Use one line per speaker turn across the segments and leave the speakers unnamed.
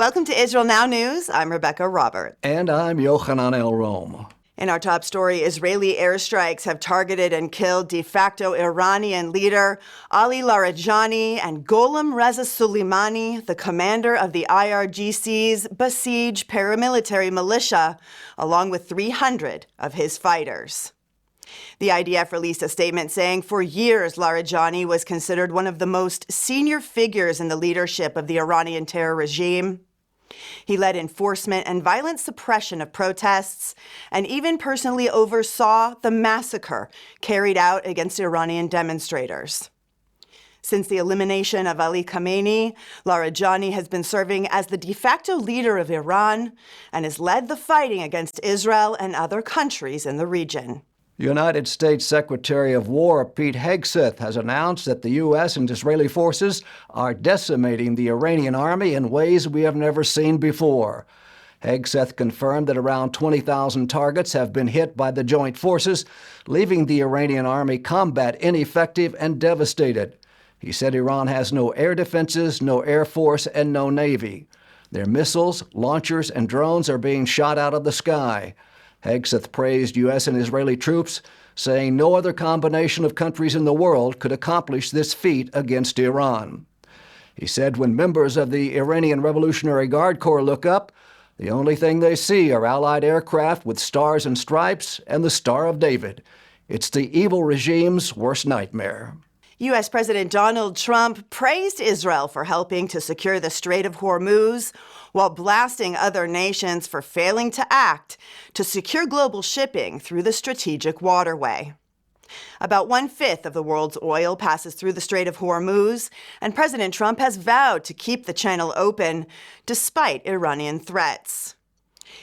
Welcome to Israel Now News. I'm Rebekah Roberts.
And I'm Yochanan Elrom.
In our top story, Israeli airstrikes have targeted and killed de facto Iranian leader Ali Larijani and Gholamreza Soleimani, the commander of the IRGC's Basij paramilitary militia, along with 300 of his fighters. The IDF released a statement saying for years Larijani was considered one of the most senior figures in the leadership of the Iranian terror regime. He led enforcement and violent suppression of protests and even personally oversaw the massacre carried out against Iranian demonstrators. Since the elimination of Ali Khamenei, Larijani has been serving as the de facto leader of Iran and has led the fighting against Israel and other countries in the region.
United States Secretary of War Pete Hegseth has announced that the U.S. and Israeli forces are decimating the Iranian army in ways we have never seen before. Hegseth confirmed that around 20,000 targets have been hit by the joint forces, leaving the Iranian army combat ineffective and devastated. He said Iran has no air defenses, no air force, and no navy. Their missiles, launchers, and drones are being shot out of the sky. Hegseth praised U.S. and Israeli troops, saying no other combination of countries in the world could accomplish this feat against Iran. He said when members of the Iranian Revolutionary Guard Corps look up, the only thing they see are Allied aircraft with stars and stripes and the Star of David. It's the evil regime's worst nightmare.
U.S. President Donald Trump praised Israel for helping to secure the Strait of Hormuz, while blasting other nations for failing to act to secure global shipping through the strategic waterway. About 1/5 of the world's oil passes through the Strait of Hormuz, and President Trump has vowed to keep the channel open despite Iranian threats.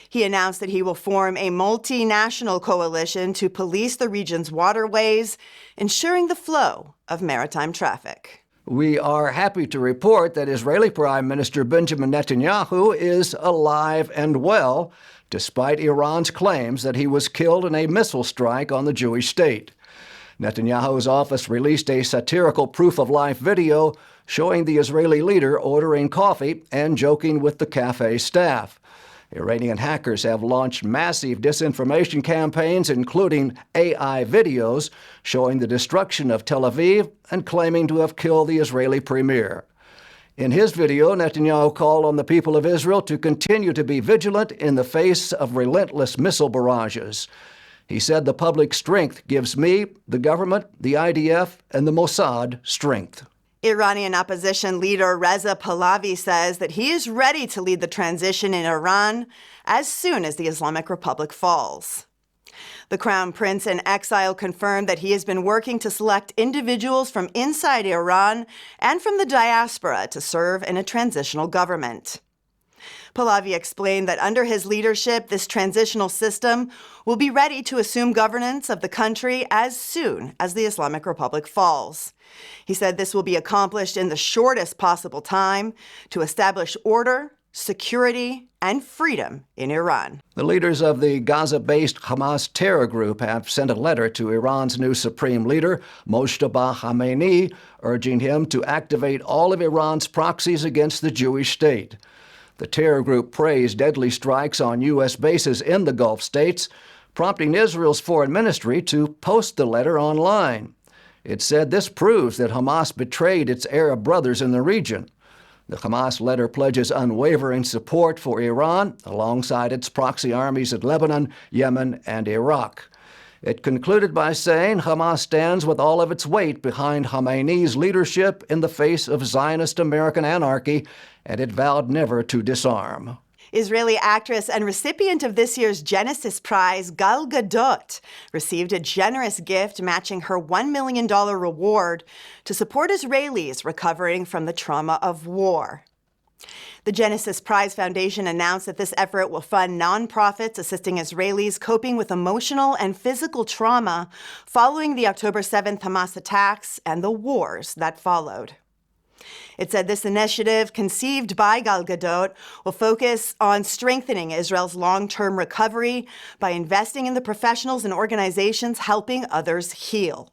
He announced that he will form a multinational coalition to police the region's waterways, ensuring the flow of maritime traffic.
We are happy to report that Israeli Prime Minister Benjamin Netanyahu is alive and well, despite Iran's claims that he was killed in a missile strike on the Jewish state. Netanyahu's office released a satirical proof-of-life video showing the Israeli leader ordering coffee and joking with the cafe staff. Iranian hackers have launched massive disinformation campaigns, including AI videos showing the destruction of Tel Aviv and claiming to have killed the Israeli premier. In his video, Netanyahu called on the people of Israel to continue to be vigilant in the face of relentless missile barrages. He said the public strength gives me, the government, the IDF, and the Mossad strength.
Iranian opposition leader Reza Pahlavi says that he is ready to lead the transition in Iran as soon as the Islamic Republic falls. The Crown Prince in exile confirmed that he has been working to select individuals from inside Iran and from the diaspora to serve in a transitional government. Pahlavi explained that under his leadership, this transitional system will be ready to assume governance of the country as soon as the Islamic Republic falls. He said this will be accomplished in the shortest possible time to establish order, security, and freedom in Iran.
The leaders of the Gaza-based Hamas terror group have sent a letter to Iran's new supreme leader, Mojtaba Khamenei, urging him to activate all of Iran's proxies against the Jewish state. The terror group praised deadly strikes on U.S. bases in the Gulf states, prompting Israel's foreign ministry to post the letter online. It said this proves that Hamas betrayed its Arab brothers in the region. The Hamas letter pledges unwavering support for Iran alongside its proxy armies in Lebanon, Yemen, and Iraq. It concluded by saying Hamas stands with all of its weight behind Khamenei's leadership in the face of Zionist American anarchy, and it vowed never to disarm.
Israeli actress and recipient of this year's Genesis Prize, Gal Gadot, received a generous gift matching her $1 million reward to support Israelis recovering from the trauma of war. The Genesis Prize Foundation announced that this effort will fund nonprofits assisting Israelis coping with emotional and physical trauma following the October 7th Hamas attacks and the wars that followed. It said this initiative, conceived by Gal Gadot, will focus on strengthening Israel's long-term recovery by investing in the professionals and organizations helping others heal.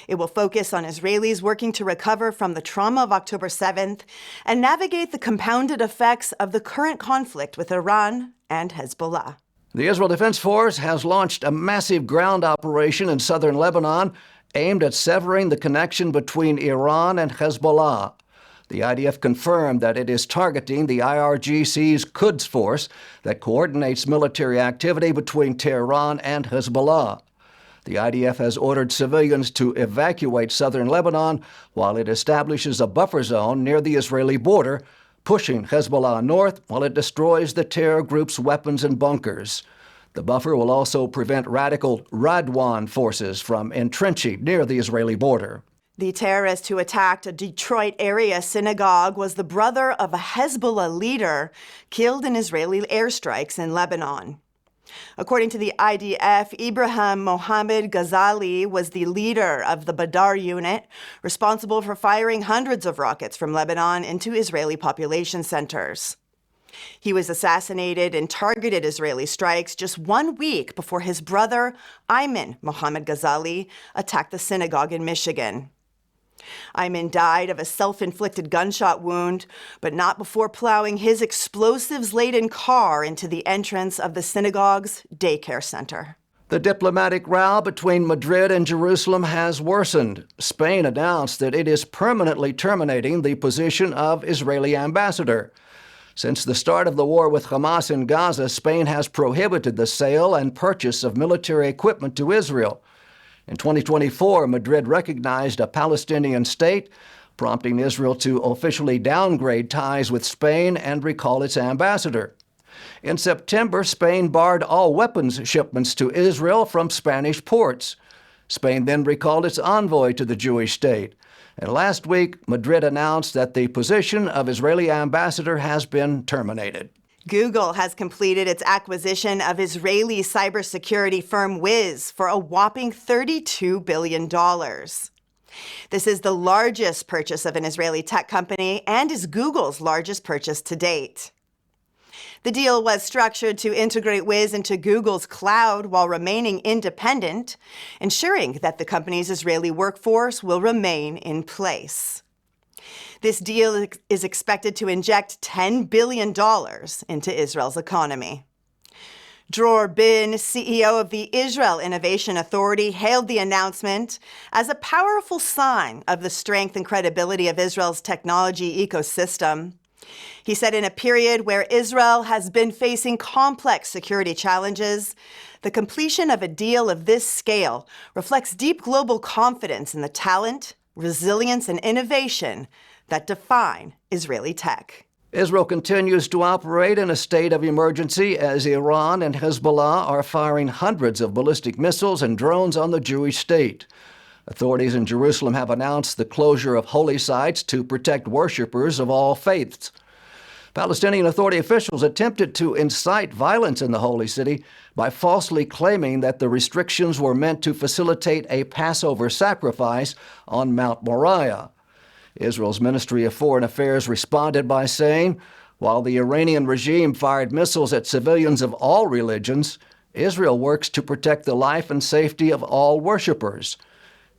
It will focus on Israelis working to recover from the trauma of October 7th and navigate the compounded effects of the current conflict with Iran and Hezbollah.
The Israel Defense Force has launched a massive ground operation in southern Lebanon aimed at severing the connection between Iran and Hezbollah. The IDF confirmed that it is targeting the IRGC's Quds force that coordinates military activity between Tehran and Hezbollah. The IDF has ordered civilians to evacuate southern Lebanon while it establishes a buffer zone near the Israeli border, pushing Hezbollah north while it destroys the terror group's weapons and bunkers. The buffer will also prevent radical Radwan forces from entrenching near the Israeli border.
The terrorist who attacked a Detroit area synagogue was the brother of a Hezbollah leader killed in Israeli airstrikes in Lebanon. According to the IDF, Ibrahim Mohammed Ghazali was the leader of the Badar unit, responsible for firing hundreds of rockets from Lebanon into Israeli population centers. He was assassinated in targeted Israeli strikes just 1 week before his brother, Ayman Mohammed Ghazali, attacked the synagogue in Michigan. Ayman died of a self-inflicted gunshot wound, but not before plowing his explosives-laden car into the entrance of the synagogue's daycare center.
The diplomatic row between Madrid and Jerusalem has worsened. Spain announced that it is permanently terminating the position of Israeli ambassador. Since the start of the war with Hamas in Gaza, Spain has prohibited the sale and purchase of military equipment to Israel. In 2024, Madrid recognized a Palestinian state, prompting Israel to officially downgrade ties with Spain and recall its ambassador. In September, Spain barred all weapons shipments to Israel from Spanish ports. Spain then recalled its envoy to the Jewish state. And last week, Madrid announced that the position of Israeli ambassador has been terminated.
Google has completed its acquisition of Israeli cybersecurity firm Wiz for a whopping $32 billion. This is the largest purchase of an Israeli tech company and is Google's largest purchase to date. The deal was structured to integrate Wiz into Google's cloud while remaining independent, ensuring that the company's Israeli workforce will remain in place. This deal is expected to inject $10 billion into Israel's economy. Dror Bin, CEO of the Israel Innovation Authority, hailed the announcement as a powerful sign of the strength and credibility of Israel's technology ecosystem. He said in a period where Israel has been facing complex security challenges, the completion of a deal of this scale reflects deep global confidence in the talent, resilience, and innovation that define Israeli tech.
Israel continues to operate in a state of emergency as Iran and Hezbollah are firing hundreds of ballistic missiles and drones on the Jewish state. Authorities in Jerusalem have announced the closure of holy sites to protect worshippers of all faiths. Palestinian Authority officials attempted to incite violence in the holy city by falsely claiming that the restrictions were meant to facilitate a Passover sacrifice on Mount Moriah. Israel's Ministry of Foreign Affairs responded by saying, while the Iranian regime fired missiles at civilians of all religions, Israel works to protect the life and safety of all worshippers.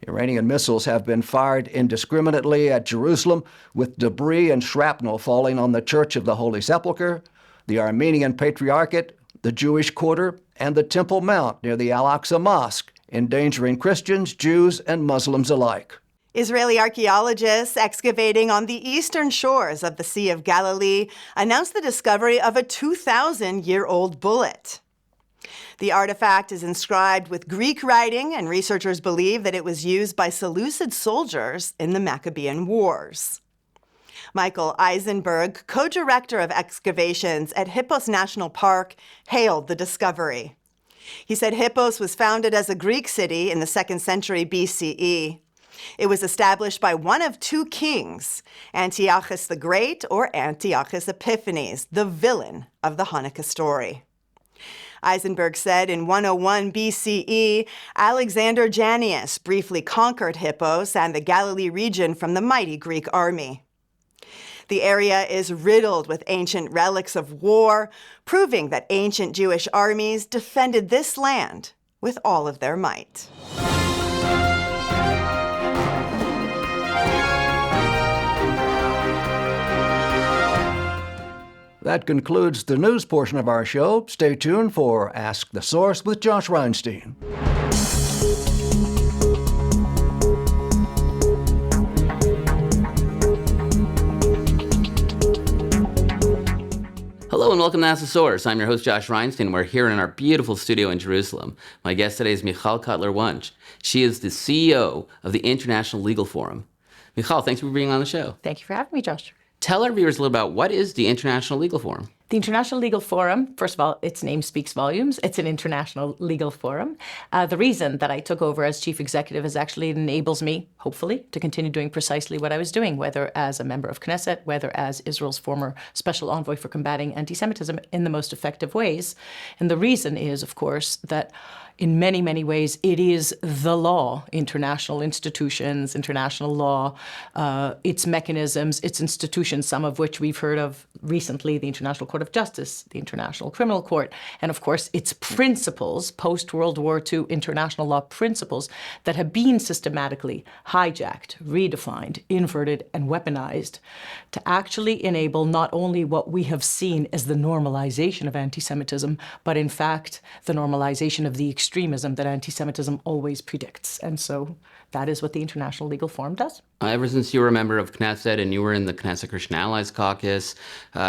Iranian missiles have been fired indiscriminately at Jerusalem, with debris and shrapnel falling on the Church of the Holy Sepulchre, the Armenian Patriarchate, the Jewish Quarter, and the Temple Mount near the Al-Aqsa Mosque, endangering Christians, Jews, and Muslims alike.
Israeli archaeologists excavating on the eastern shores of the Sea of Galilee announced the discovery of a 2,000-year-old bullet. The artifact is inscribed with Greek writing, and researchers believe that it was used by Seleucid soldiers in the Maccabean Wars. Michael Eisenberg, co-director of excavations at Hippos National Park, hailed the discovery. He said Hippos was founded as a Greek city in the 2nd century BCE. It was established by one of two kings, Antiochus the Great or Antiochus Epiphanes, the villain of the Hanukkah story. Eisenberg said in 101 BCE, Alexander Jannaeus briefly conquered Hippos and the Galilee region from the mighty Greek army. The area is riddled with ancient relics of war, proving that ancient Jewish armies defended this land with all of their might.
That concludes the news portion of our show. Stay tuned for Ask the Source with Josh Reinstein.
Hello and welcome to Ask the Source. I'm your host, Josh Reinstein. We're here in our beautiful studio in Jerusalem. My guest today is Michal Cotler-Wunsh. She is the CEO of the International Legal Forum. Michal, thanks for being on the show.
Thank you for having me, Josh.
Tell our viewers a little about what is the International Legal Forum.
The International Legal Forum, first of all, its name speaks volumes. It's an international legal forum. The reason that I took over as chief executive is actually it enables me, hopefully, to continue doing precisely what I was doing, whether as a member of Knesset, whether as Israel's former special envoy for combating anti-Semitism in the most effective ways. And the reason is, of course, that in many, many ways, it is the law, international institutions, international law, its mechanisms, its institutions, some of which we've heard of recently, the International Court of Justice, the International Criminal Court, and of course, its principles, post-World War II international law principles that have been systematically hijacked, redefined, inverted, and weaponized to actually enable not only what we have seen as the normalization of anti-Semitism, but in fact, the normalization of the extremism that anti-Semitism always predicts. And so that is what the International Legal Forum does.
Ever since you were a member of Knesset and you were in the Knesset Christian Allies Caucus,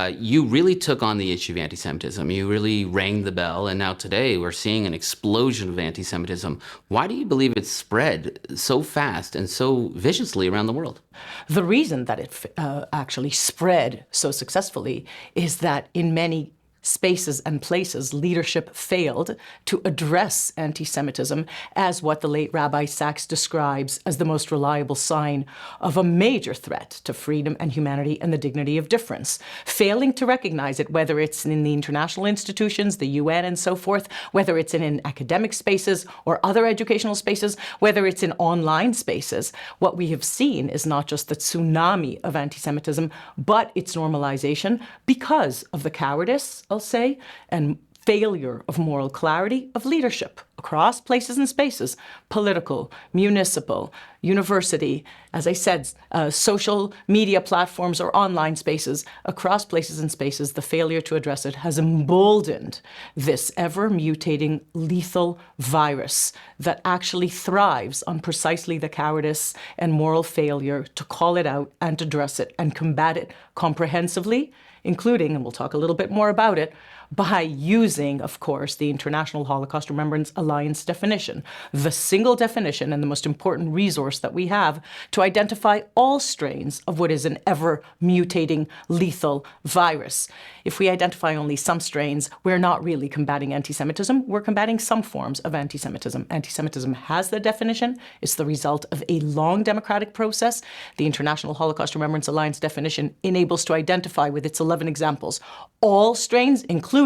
you really took on the issue of anti-Semitism. You really rang the bell, and now today we're seeing an explosion of anti-Semitism. Why do you believe it's spread so fast and so viciously around the world?
The reason that it actually spread so successfully is that in many spaces and places, leadership failed to address anti-Semitism as what the late Rabbi Sachs describes as the most reliable sign of a major threat to freedom and humanity and the dignity of difference. Failing to recognize it, whether it's in the international institutions, the UN and so forth, whether it's in academic spaces or other educational spaces, whether it's in online spaces, what we have seen is not just the tsunami of anti-Semitism, but its normalization because of the cowardice, I'll say, and failure of moral clarity of leadership across places and spaces, political, municipal, university, as I said, social media platforms or online spaces, across places and spaces, the failure to address it has emboldened this ever-mutating lethal virus that actually thrives on precisely the cowardice and moral failure to call it out and address it and combat it comprehensively, including, and we'll talk a little bit more about it, by using, of course, the International Holocaust Remembrance Alliance definition, the single definition and the most important resource that we have to identify all strains of what is an ever-mutating lethal virus. If we identify only some strains, we're not really combating anti-Semitism, we're combating some forms of anti-Semitism. Anti-Semitism has the definition. It's the result of a long democratic process. The International Holocaust Remembrance Alliance definition enables to identify with its 11 examples all strains, including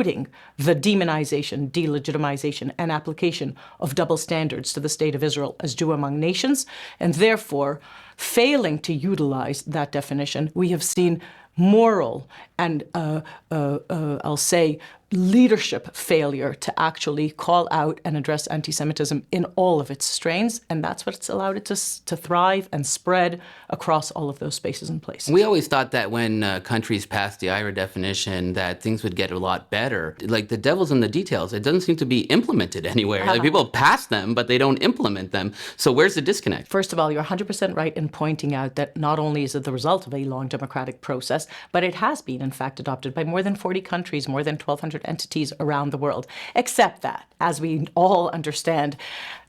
the demonization, delegitimization, and application of double standards to the State of Israel as Jew among nations, and therefore, failing to utilize that definition, we have seen moral and, I'll say, leadership failure to actually call out and address anti-Semitism in all of its strains, and that's what's allowed it to thrive and spread across all of those spaces and places.
We always thought that when countries passed the IHRA definition that things would get a lot better. Like, the devil's in the details. It doesn't seem to be implemented anywhere. Like, people pass them, but they don't implement them. So where's the disconnect?
First of all, you're 100% right in pointing out that not only is it the result of a long democratic process, but it has been, in fact, adopted by more than 40 countries, more than 1,200 entities around the world, except that, as we all understand,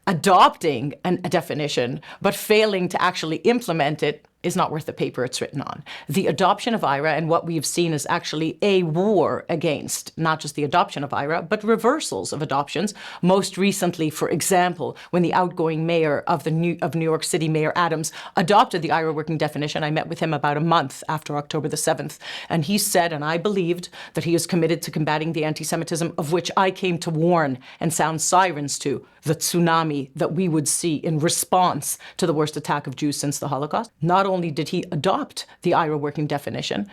adopting a definition but failing to actually implement it is not worth the paper it's written on. The adoption of IHRA and what we've seen is actually a war against not just the adoption of IHRA, but reversals of adoptions. Most recently, for example, when the outgoing mayor of New York City, Mayor Adams, adopted the IHRA working definition, I met with him about a month after October the 7th, and he said, and I believed, that he is committed to combating the anti-Semitism of which I came to warn and sound sirens to, the tsunami that we would see in response to the worst attack of Jews since the Holocaust. Not only did he adopt the IHRA working definition,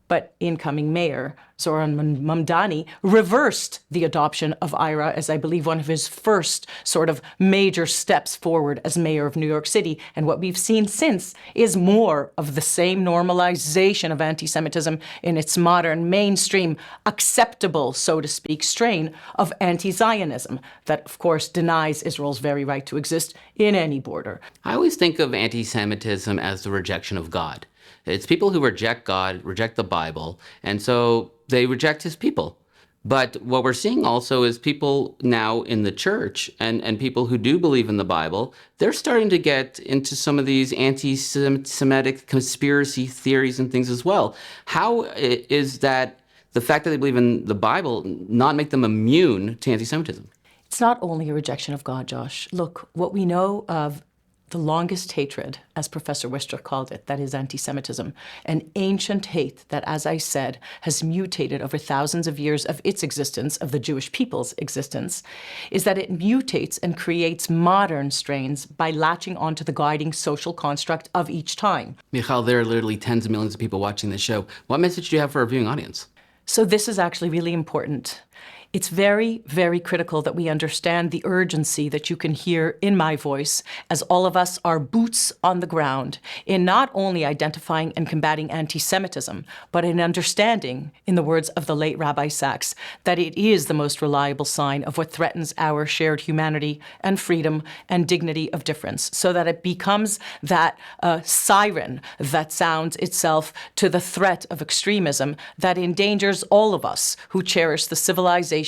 But incoming mayor Zoran Mamdani reversed the adoption of IHRA as, I believe, one of his first sort of major steps forward as mayor of New York City. And what we've seen since is more of the same normalization of anti-Semitism in its modern, mainstream, acceptable, so to speak, strain of anti-Zionism that, of course, denies Israel's very right to exist in any border.
I always think of anti-Semitism as the rejection of God. It's people who reject God, reject the Bible, and so they reject his people. But what we're seeing also is people now in the church and people who do believe in the Bible, they're starting to get into some of these anti-Semitic conspiracy theories and things as well. How is that the fact that they believe in the Bible not make them immune to anti-Semitism?
It's not only a rejection of God, Josh. Look, what we know of the longest hatred, as Professor Wistra called it, that is anti-Semitism, an ancient hate that, as I said, has mutated over thousands of years of its existence, of the Jewish people's existence, is that it mutates and creates modern strains by latching onto the guiding social construct of each time.
Michal, there are literally tens of millions of people watching this show. What message do you have for our viewing audience?
So this is actually really important. It's very, very critical that we understand the urgency that you can hear in my voice as all of us are boots on the ground in not only identifying and combating anti-Semitism, but in understanding, in the words of the late Rabbi Sachs, that it is the most reliable sign of what threatens our shared humanity and freedom and dignity of difference, so that it becomes that siren that sounds itself to the threat of extremism that endangers all of us who cherish the civilization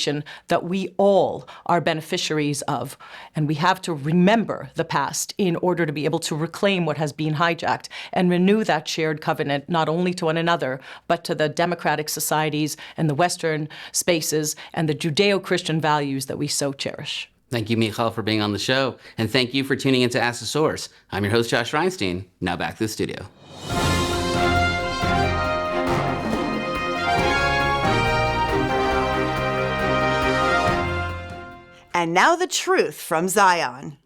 that we all are beneficiaries of. And we have to remember the past in order to be able to reclaim what has been hijacked and renew that shared covenant not only to one another, but to the democratic societies and the Western spaces and the Judeo-Christian values that we so cherish.
Thank you, Michal, for being on the show. And thank you for tuning in to Ask the Source. I'm your host, Josh Reinstein. Now back to the studio.
And now the truth from Zion.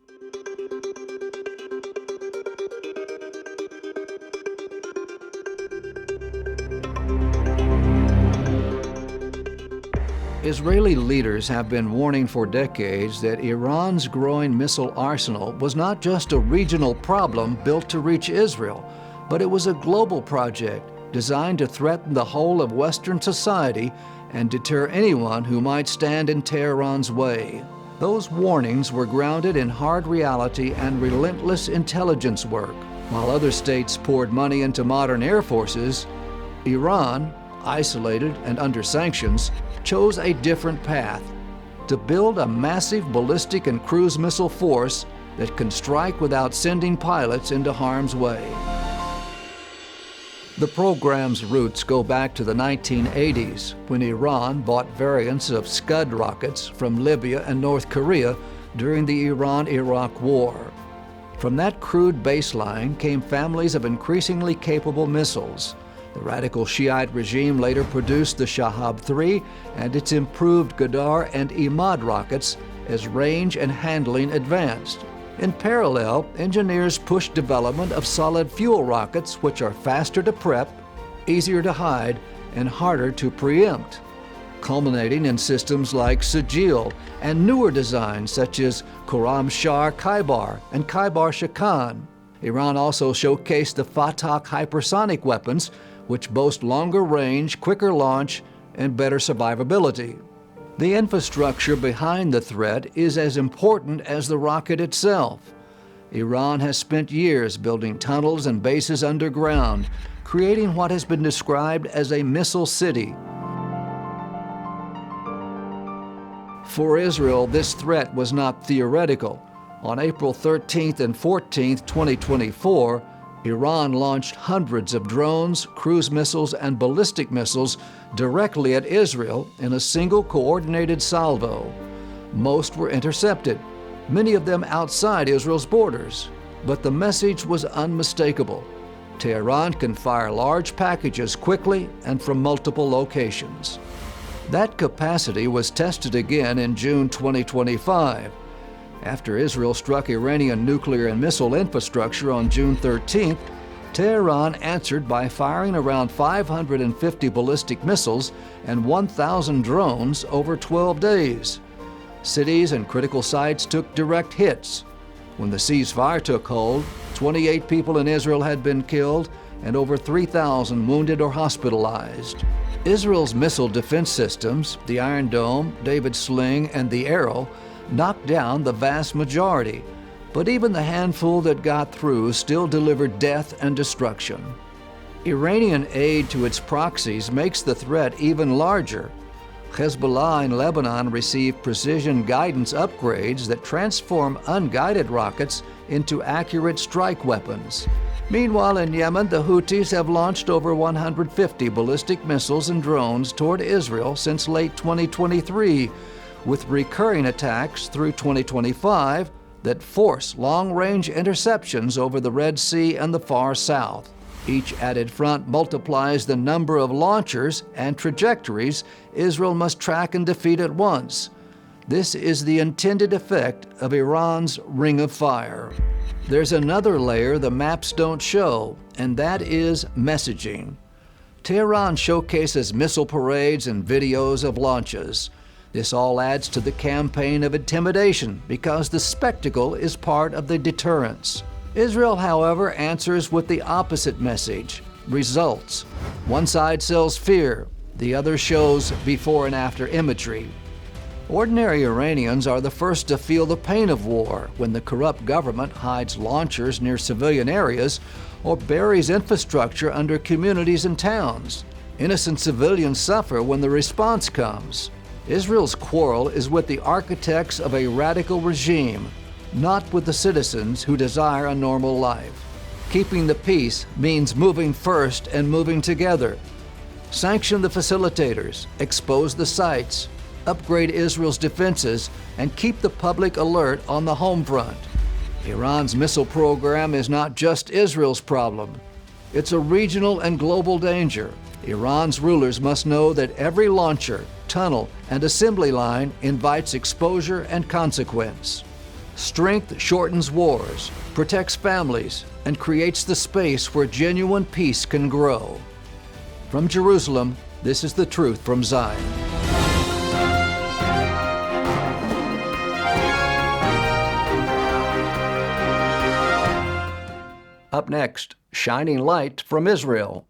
Israeli leaders have been warning for decades that Iran's growing missile arsenal was not just a regional problem built to reach Israel, but it was a global project designed to threaten the whole of Western society and deter anyone who might stand in Tehran's way. Those warnings were grounded in hard reality and relentless intelligence work. While other states poured money into modern air forces, Iran, isolated and under sanctions, chose a different path: to build a massive ballistic and cruise missile force that can strike without sending pilots into harm's way. The program's roots go back to the 1980s, when Iran bought variants of Scud rockets from Libya and North Korea during the Iran-Iraq War. From that crude baseline came families of increasingly capable missiles. The radical Shiite regime later produced the Shahab-3 and its improved Ghadar and Imad rockets as range and handling advanced. In parallel, engineers pushed development of solid fuel rockets, which are faster to prep, easier to hide, and harder to preempt, culminating in systems like Sijil and newer designs such as Khorramshahr Khaibar and Khaibar Shakan. Iran also showcased the Fatah hypersonic weapons, which boast longer range, quicker launch, and better survivability. The infrastructure behind the threat is as important as the rocket itself. Iran has spent years building tunnels and bases underground, creating what has been described as a missile city. For Israel, this threat was not theoretical. On April 13th and 14th, 2024, Iran launched hundreds of drones, cruise missiles, and ballistic missiles directly at Israel in a single coordinated salvo. Most were intercepted, many of them outside Israel's borders. But the message was unmistakable. Tehran can fire large packages quickly and from multiple locations. That capacity was tested again in June 2025. After Israel struck Iranian nuclear and missile infrastructure on June 13th, Tehran answered by firing around 550 ballistic missiles and 1,000 drones over 12 days. Cities and critical sites took direct hits. When the ceasefire took hold, 28 people in Israel had been killed and over 3,000 wounded or hospitalized. Israel's missile defense systems, the Iron Dome, David's Sling, and the Arrow, knocked down the vast majority, but even the handful that got through still delivered death and destruction. Iranian aid to its proxies makes the threat even larger. Hezbollah in Lebanon received precision guidance upgrades that transform unguided rockets into accurate strike weapons. Meanwhile, in Yemen, the Houthis have launched over 150 ballistic missiles and drones toward Israel since late 2023, with recurring attacks through 2025 that force long-range interceptions over the Red Sea and the far south. Each added front multiplies the number of launchers and trajectories Israel must track and defeat at once. This is the intended effect of Iran's Ring of Fire. There's another layer the maps don't show, and that is messaging. Tehran showcases missile parades and videos of launches. This all adds to the campaign of intimidation because the spectacle is part of the deterrence. Israel, however, answers with the opposite message: results. One side sells fear, the other shows before and after imagery. Ordinary Iranians are the first to feel the pain of war when the corrupt government hides launchers near civilian areas or buries infrastructure under communities and towns. Innocent civilians suffer when the response comes. Israel's quarrel is with the architects of a radical regime, not with the citizens who desire a normal life. Keeping the peace means moving first and moving together. Sanction the facilitators, expose the sites, upgrade Israel's defenses, and keep the public alert on the home front. Iran's missile program is not just Israel's problem. It's a regional and global danger. Iran's rulers must know that every launcher, tunnel, and assembly line invites exposure and consequence. Strength shortens wars, protects families, and creates the space where genuine peace can grow. From Jerusalem, this is the truth from Zion. Up next, shining light from Israel.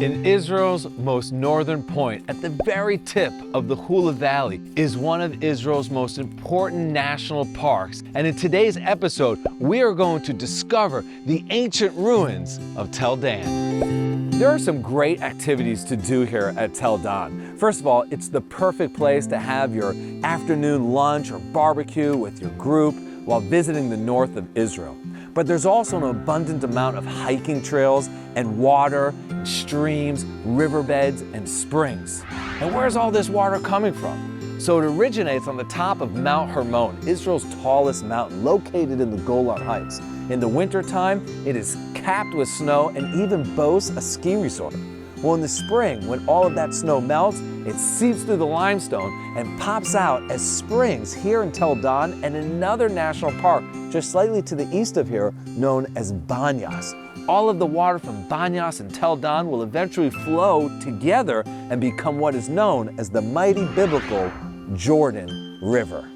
In Israel's most northern point, at the very tip of the Hula Valley, is one of Israel's most important national parks. And in today's episode, we are going to discover the ancient ruins of Tel Dan. There are some great activities to do here at Tel Dan. First of all, it's the perfect place to have your afternoon lunch or barbecue with your group while visiting the north of Israel. But there's also an abundant amount of hiking trails and water, and streams, riverbeds, and springs. And where's all this water coming from? So it originates on the top of Mount Hermon, Israel's tallest mountain, located in the Golan Heights. In the wintertime, it is capped with snow and even boasts a ski resort. Well, in the spring, when all of that snow melts, it seeps through the limestone and pops out as springs here in Tel Dan and another national park just slightly to the east of here known as Banyas. All of the water from Banyas and Tel Dan will eventually flow together and become what is known as the mighty biblical Jordan River.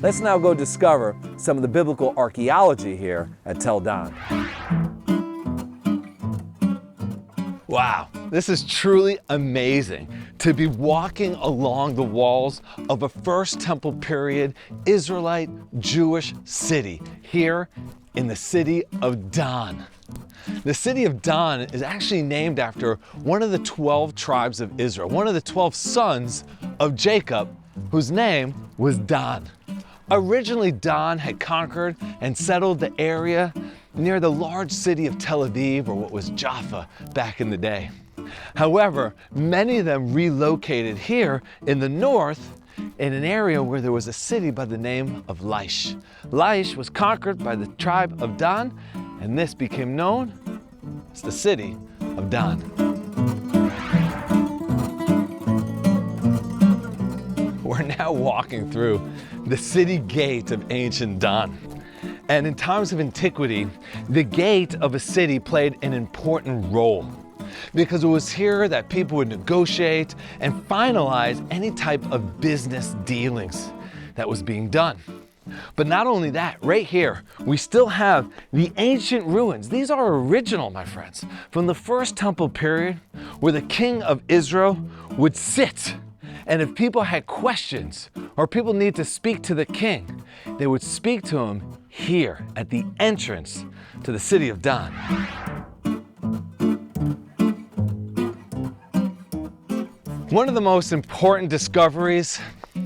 Let's now go discover some of the biblical archaeology here at Tel Dan. Wow, this is truly amazing to be walking along the walls of a First Temple period Israelite Jewish city here in the city of Dan. The city of Dan is actually named after one of the 12 tribes of Israel, one of the 12 sons of Jacob, whose name was Dan. Originally, Dan had conquered and settled the area near the large city of Tel Aviv, or what was Jaffa back in the day. However, many of them relocated here in the north in an area where there was a city by the name of Laish. Laish was conquered by the tribe of Dan, and this became known as the city of Dan. now walking through the city gate of ancient Dan. And in times of antiquity, the gate of a city played an important role because it was here that people would negotiate and finalize any type of business dealings that was being done. But not only that, right here, we still have the ancient ruins. These are original, my friends, from the first temple period where the king of Israel would sit. And if people had questions or people need to speak to the king, they would speak to him here at the entrance to the city of Dan. One of the most important discoveries,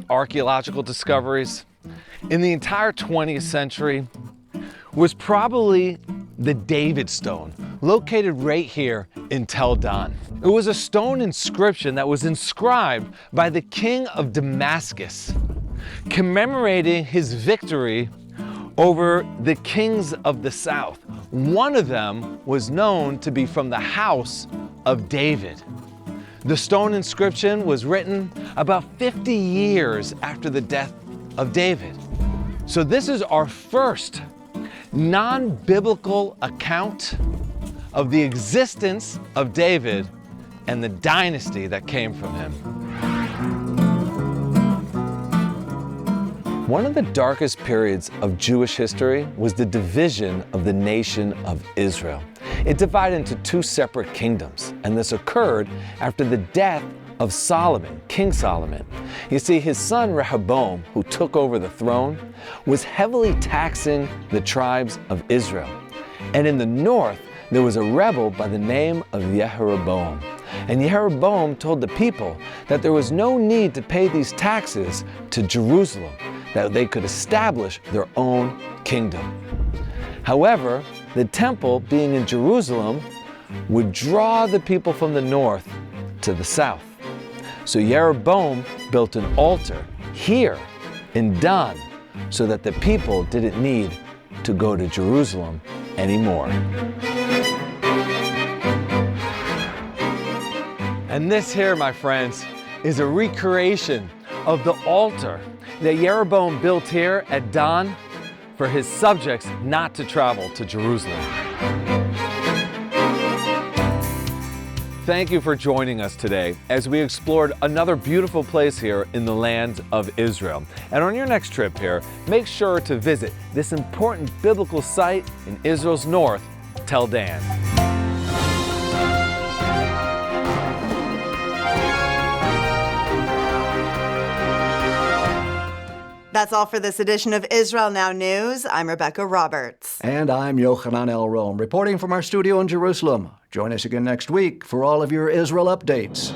archaeological discoveries, in the entire 20th century was probably the David Stone, located right here in Tel Dan. It was a stone inscription that was inscribed by the king of Damascus, commemorating his victory over the kings of the south. One of them was known to be from the house of David. The stone inscription was written about 50 years after the death of David. So this is our first non-biblical account of the existence of David and the dynasty that came from him. One of the darkest periods of Jewish history was the division of the nation of Israel. It divided into two separate kingdoms, and this occurred after the death of Solomon, King Solomon. You see, his son Rehoboam, who took over the throne, was heavily taxing the tribes of Israel. And in the north, there was a rebel by the name of Jeroboam. And Jeroboam told the people that there was no need to pay these taxes to Jerusalem, that they could establish their own kingdom. However, the temple, being in Jerusalem, would draw the people from the north to the south. So Jeroboam built an altar here in Dan so that the people didn't need to go to Jerusalem anymore. And this here, my friends, is a recreation of the altar that Jeroboam built here at Dan for his subjects not to travel to Jerusalem. Thank you for joining us today as we explored another beautiful place here in the land of Israel. And on your next trip here, make sure to visit this important biblical site in Israel's north, Tel Dan.
That's all for this edition of Israel Now News. I'm Rebekah Roberts.
And I'm Yochanan Elrom, reporting from our studio in Jerusalem. Join us again next week for all of your Israel updates.